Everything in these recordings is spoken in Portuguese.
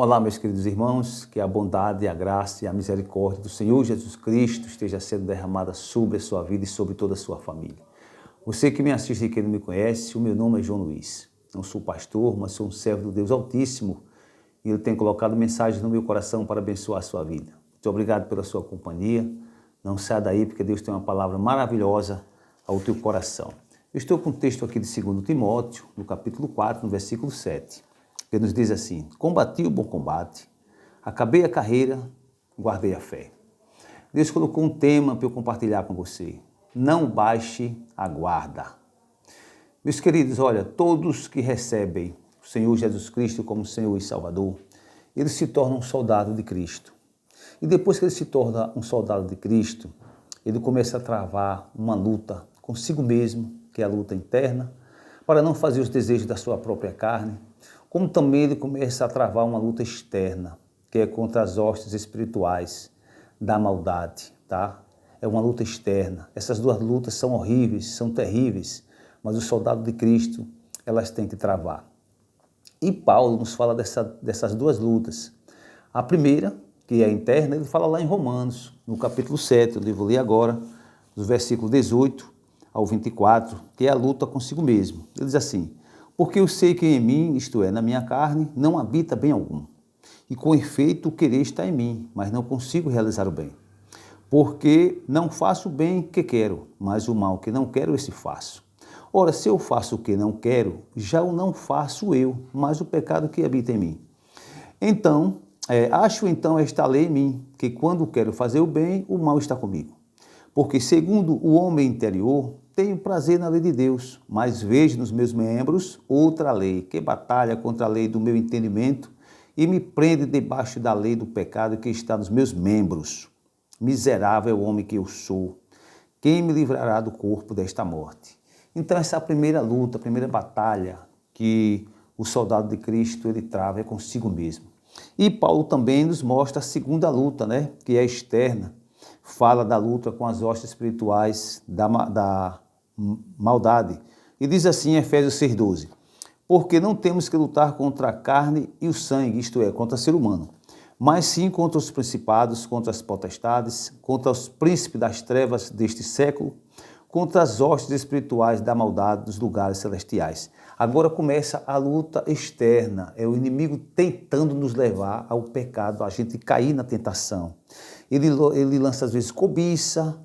Olá, meus queridos irmãos, que a bondade, a graça e a misericórdia do Senhor Jesus Cristo esteja sendo derramada sobre a sua vida e sobre toda a sua família. Você que me assiste e que não me conhece, o meu nome é João Luiz. Não sou pastor, mas sou um servo do Deus Altíssimo e Ele tem colocado mensagens no meu coração para abençoar a sua vida. Muito obrigado pela sua companhia. Não saia daí porque Deus tem uma palavra maravilhosa ao teu coração. Eu estou com um texto aqui de 2 Timóteo, no capítulo 4, no versículo 7. Que nos diz assim: combati o bom combate, acabei a carreira, guardei a fé. Deus colocou um tema para eu compartilhar com você. Não baixe a guarda. Meus queridos, olha, todos que recebem o Senhor Jesus Cristo como Senhor e Salvador, ele se torna um soldado de Cristo. E depois que ele se torna um soldado de Cristo, ele começa a travar uma luta consigo mesmo, que é a luta interna, para não fazer os desejos da sua própria carne, como também ele começa a travar uma luta externa, que é contra as hostes espirituais da maldade, tá? É uma luta externa. Essas duas lutas são horríveis, são terríveis, mas o soldado de Cristo, elas têm que travar. E Paulo nos fala dessas duas lutas. A primeira, que é interna, ele fala lá em Romanos, no capítulo 7, onde eu vou ler agora, dos versículos 18 ao 24, que é a luta consigo mesmo. Ele diz assim: porque eu sei que em mim, isto é, na minha carne, não habita bem algum. E com efeito o querer está em mim, mas não consigo realizar o bem. Porque não faço o bem que quero, mas o mal que não quero, esse faço. Ora, se eu faço o que não quero, já o não faço eu, mas o pecado que habita em mim. Então, acho esta lei em mim, que quando quero fazer o bem, o mal está comigo. Porque segundo o homem interior, tenho prazer na lei de Deus, mas vejo nos meus membros outra lei, que batalha contra a lei do meu entendimento e me prende debaixo da lei do pecado que está nos meus membros. Miserável homem que eu sou, quem me livrará do corpo desta morte? Então essa é a primeira luta, a primeira batalha que o soldado de Cristo ele trava é consigo mesmo. E Paulo também nos mostra a segunda luta, né, que é externa. Fala da luta com as hostes espirituais da maldade. E diz assim em Efésios 6,12: porque não temos que lutar contra a carne e o sangue, isto é, contra o ser humano, mas sim contra os principados, contra as potestades, contra os príncipes das trevas deste século, contra as hostes espirituais da maldade dos lugares celestiais. Agora começa a luta externa, é o inimigo tentando nos levar ao pecado, a gente cair na tentação. Ele lança às vezes cobiça,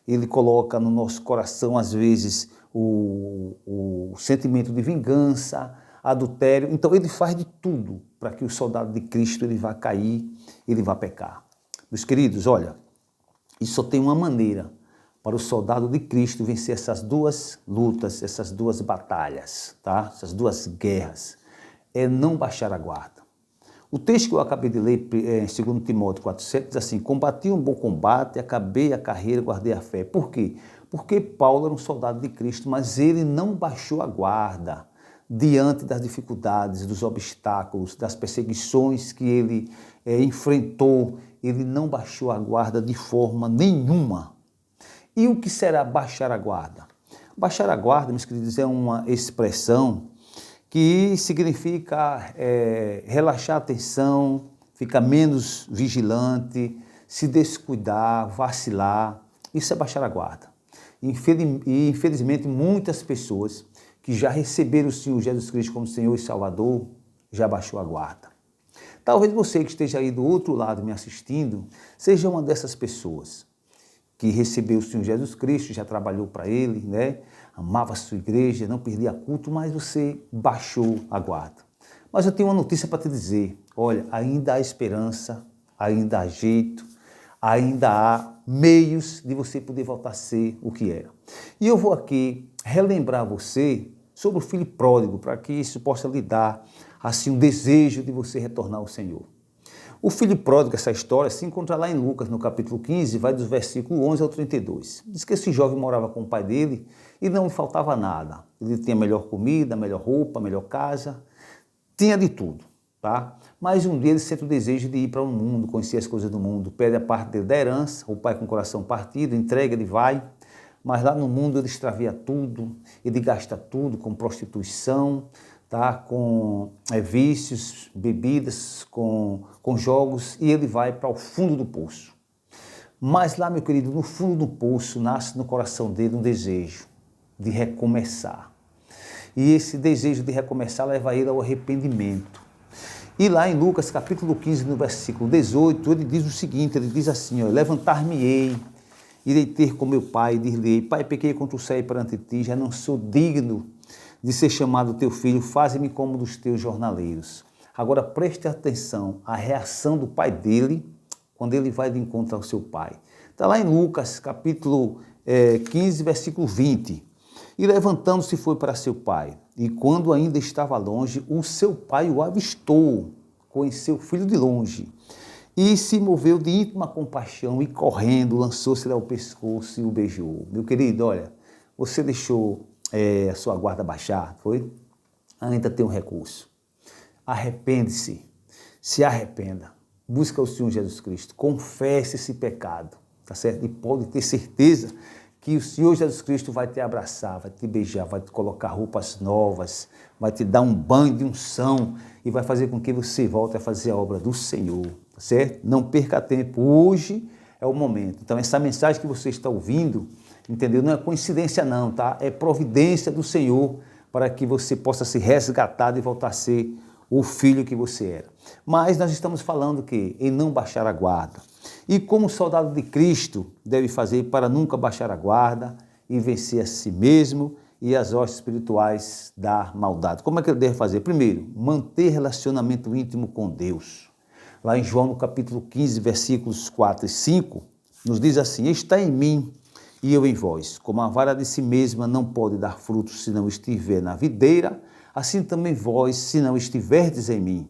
ele coloca no nosso coração às vezes o sentimento de vingança, adultério. Então ele faz de tudo para que o soldado de Cristo ele vá cair, ele vá pecar. Meus queridos, olha, isso só tem uma maneira para o soldado de Cristo vencer essas duas lutas, essas duas batalhas, tá? Essas duas guerras, é não baixar a guarda. O texto que eu acabei de ler, em 2 Timóteo 4,7, diz assim: combati um bom combate, acabei a carreira, guardei a fé. Por quê? Porque Paulo era um soldado de Cristo, mas ele não baixou a guarda diante das dificuldades, dos obstáculos, das perseguições que ele enfrentou. Ele não baixou a guarda de forma nenhuma. E o que será baixar a guarda? Baixar a guarda, meus queridos, é uma expressão que significa relaxar a atenção, ficar menos vigilante, se descuidar, vacilar. Isso é baixar a guarda. E infelizmente muitas pessoas que já receberam o Senhor Jesus Cristo como Senhor e Salvador, já baixou a guarda. Talvez você que esteja aí do outro lado me assistindo, seja uma dessas pessoas que recebeu o Senhor Jesus Cristo, já trabalhou para Ele, né? Amava a sua igreja, não perdia culto, mas você baixou a guarda. Mas eu tenho uma notícia para te dizer: olha, ainda há esperança, ainda há jeito, ainda há meios de você poder voltar a ser o que era. E eu vou aqui relembrar você sobre o filho pródigo, para que isso possa lhe dar assim, um desejo de você retornar ao Senhor. O filho pródigo, essa história, se encontra lá em Lucas, no capítulo 15, vai dos versículos 11 ao 32. Diz que esse jovem morava com o pai dele e não lhe faltava nada. Ele tinha melhor comida, melhor roupa, melhor casa, tinha de tudo, tá? Mas um dia ele sente o desejo de ir para o mundo, conhecer as coisas do mundo, pede a parte dele da herança, o pai com o coração partido, entrega, ele vai, mas lá no mundo ele extravia tudo, ele gasta tudo com prostituição, tá? Com vícios, bebidas, com jogos, e ele vai para o fundo do poço. Mas lá, meu querido, no fundo do poço, nasce no coração dele um desejo de recomeçar. E esse desejo de recomeçar leva ele ao arrependimento. E lá em Lucas, capítulo 15, no versículo 18, ele diz o seguinte, ele diz assim, levantar-me-ei, irei ter com meu pai, e dir-lhe-ei, pai, pequei contra o céu e perante ti, já não sou digno de ser chamado teu filho, faze-me como dos teus jornaleiros. Agora preste atenção à reação do pai dele, quando ele vai de encontro ao seu pai. Está lá em Lucas, capítulo 15, versículo 20. E levantando-se foi para seu pai. E quando ainda estava longe, o seu pai o avistou, conheceu o filho de longe. E se moveu de íntima compaixão e correndo, lançou-se-lhe ao pescoço e o beijou. Meu querido, olha, você deixou a sua guarda baixar, foi? Ainda tem um recurso. Arrepende-se, se arrependa. Busca o Senhor Jesus Cristo, confesse esse pecado, tá certo? E pode ter certeza que o Senhor Jesus Cristo vai te abraçar, vai te beijar, vai te colocar roupas novas, vai te dar um banho de unção e vai fazer com que você volte a fazer a obra do Senhor, tá certo? Não perca tempo, hoje é o momento. Então essa mensagem que você está ouvindo, entendeu? Não é coincidência não, tá? É providência do Senhor para que você possa ser resgatado e voltar a ser o filho que você era. Mas nós estamos falando que em não baixar a guarda. E como o soldado de Cristo deve fazer para nunca baixar a guarda e vencer a si mesmo e as hostes espirituais da maldade. Como é que ele deve fazer? Primeiro, manter relacionamento íntimo com Deus. Lá em João, no capítulo 15, versículos 4 e 5, nos diz assim, está em mim e eu em vós. Como a vara de si mesma não pode dar frutos se não estiver na videira, assim também vós, se não estiverdes em mim.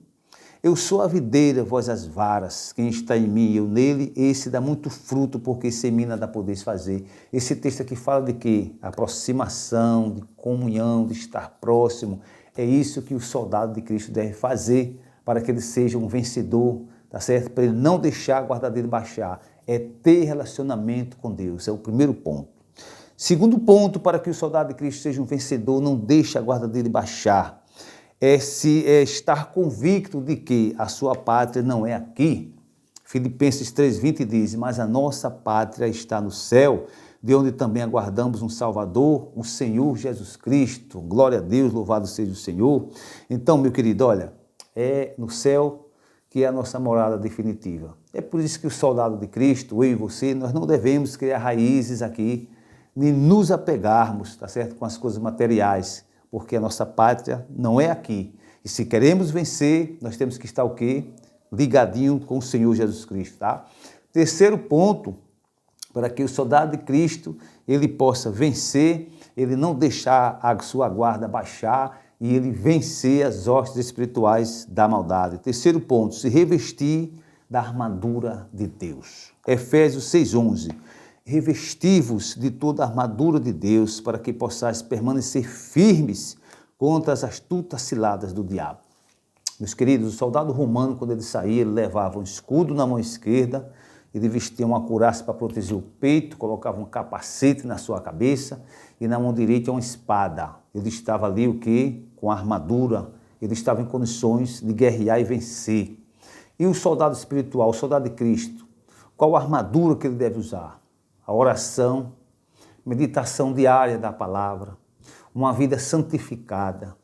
Eu sou a videira, vós as varas, quem está em mim e eu nele, esse dá muito fruto, porque sem mim nada podeis fazer. Esse texto aqui fala de quê? Aproximação, de comunhão, de estar próximo. É isso que o soldado de Cristo deve fazer para que ele seja um vencedor, tá certo? Para ele não deixar a guarda dele baixar. É ter relacionamento com Deus, é o primeiro ponto. Segundo ponto, para que o soldado de Cristo seja um vencedor, não deixe a guarda dele baixar. É estar convicto de que a sua pátria não é aqui. Filipenses 3,20 diz, mas a nossa pátria está no céu, de onde também aguardamos um Salvador, o Senhor Jesus Cristo. Glória a Deus, louvado seja o Senhor. Então, meu querido, olha, é no céu que é a nossa morada definitiva. É por isso que o soldado de Cristo, eu e você, nós não devemos criar raízes aqui, nem nos apegarmos, tá certo, com as coisas materiais, porque a nossa pátria não é aqui. E se queremos vencer, nós temos que estar o quê? Ligadinho com o Senhor Jesus Cristo, tá? Terceiro ponto, para que o soldado de Cristo, ele possa vencer, ele não deixar a sua guarda baixar e ele vencer as hostes espirituais da maldade. Terceiro ponto, se revestir da armadura de Deus. Efésios 6,11. Revesti-vos de toda a armadura de Deus para que possais permanecer firmes contra as astutas ciladas do diabo. Meus queridos, o soldado romano, quando ele saía, ele levava um escudo na mão esquerda, ele vestia uma couraça para proteger o peito, colocava um capacete na sua cabeça e na mão direita uma espada. Ele estava ali o quê? Com a armadura, ele estava em condições de guerrear e vencer. E o soldado espiritual, o soldado de Cristo, qual a armadura que ele deve usar? A oração, meditação diária da palavra, uma vida santificada,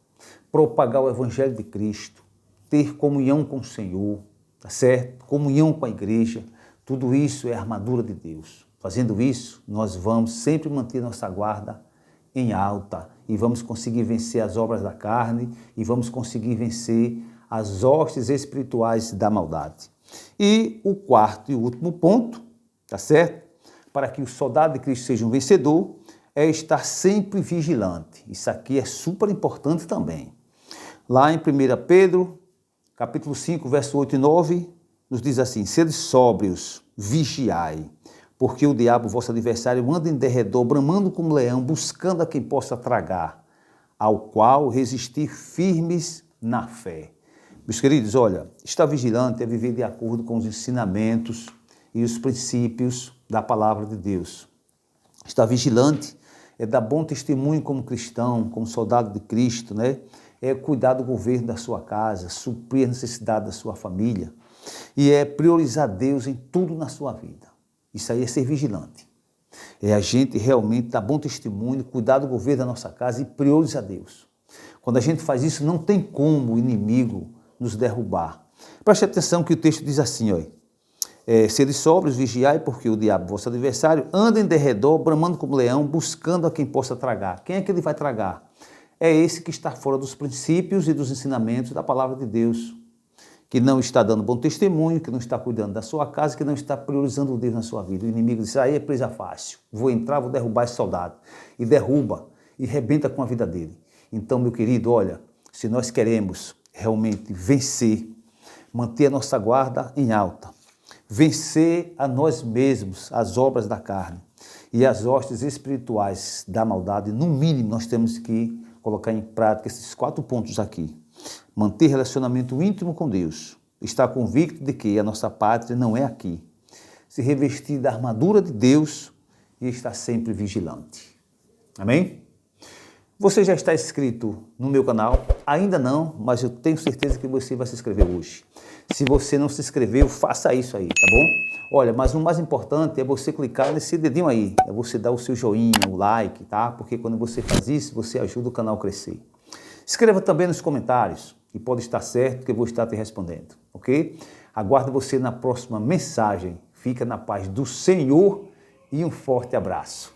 propagar o Evangelho de Cristo, ter comunhão com o Senhor, tá certo? Comunhão com a igreja, tudo isso é a armadura de Deus. Fazendo isso, nós vamos sempre manter nossa guarda em alta e vamos conseguir vencer as obras da carne e vamos conseguir vencer as hostes espirituais da maldade. E o quarto e último ponto, tá certo? Para que o soldado de Cristo seja um vencedor, é estar sempre vigilante. Isso aqui é super importante também. Lá em 1 Pedro, capítulo 5, verso 8 e 9, nos diz assim, sede sóbrios, vigiai, porque o diabo, vosso adversário, anda em derredor, bramando como leão, buscando a quem possa tragar, ao qual resistir firmes na fé. Meus queridos, olha, estar vigilante é viver de acordo com os ensinamentos e os princípios da palavra de Deus. Estar vigilante é dar bom testemunho como cristão, como soldado de Cristo, né? é cuidar do governo da sua casa, suprir a necessidade da sua família e é priorizar Deus em tudo na sua vida. Isso aí é ser vigilante. É a gente realmente dar bom testemunho, cuidar do governo da nossa casa e priorizar Deus. Quando a gente faz isso, não tem como o inimigo nos derrubar. Preste atenção que o texto diz assim, ó. Sede sóbrios, vigiai, porque o diabo, vosso adversário, anda em derredor, bramando como leão, buscando a quem possa tragar. Quem é que ele vai tragar? É esse que está fora dos princípios e dos ensinamentos da palavra de Deus, que não está dando bom testemunho, que não está cuidando da sua casa, que não está priorizando Deus na sua vida. O inimigo diz, aí é presa fácil, vou entrar, vou derrubar esse soldado. E derruba, e rebenta com a vida dele. Então, meu querido, olha, se nós queremos realmente vencer, manter a nossa guarda em alta, vencer a nós mesmos, as obras da carne e as hostes espirituais da maldade, no mínimo nós temos que colocar em prática esses 4 pontos aqui. Manter relacionamento íntimo com Deus, estar convicto de que a nossa pátria não é aqui, se revestir da armadura de Deus e estar sempre vigilante. Amém? Você já está inscrito no meu canal? Ainda não, mas eu tenho certeza que você vai se inscrever hoje. Se você não se inscreveu, faça isso aí, tá bom? Olha, mas o mais importante é você clicar nesse dedinho aí, é você dar o seu joinha, o like, tá? Porque quando você faz isso, você ajuda o canal a crescer. Escreva também nos comentários, que pode estar certo que eu vou estar te respondendo, ok? Aguardo você na próxima mensagem. Fica na paz do Senhor e um forte abraço.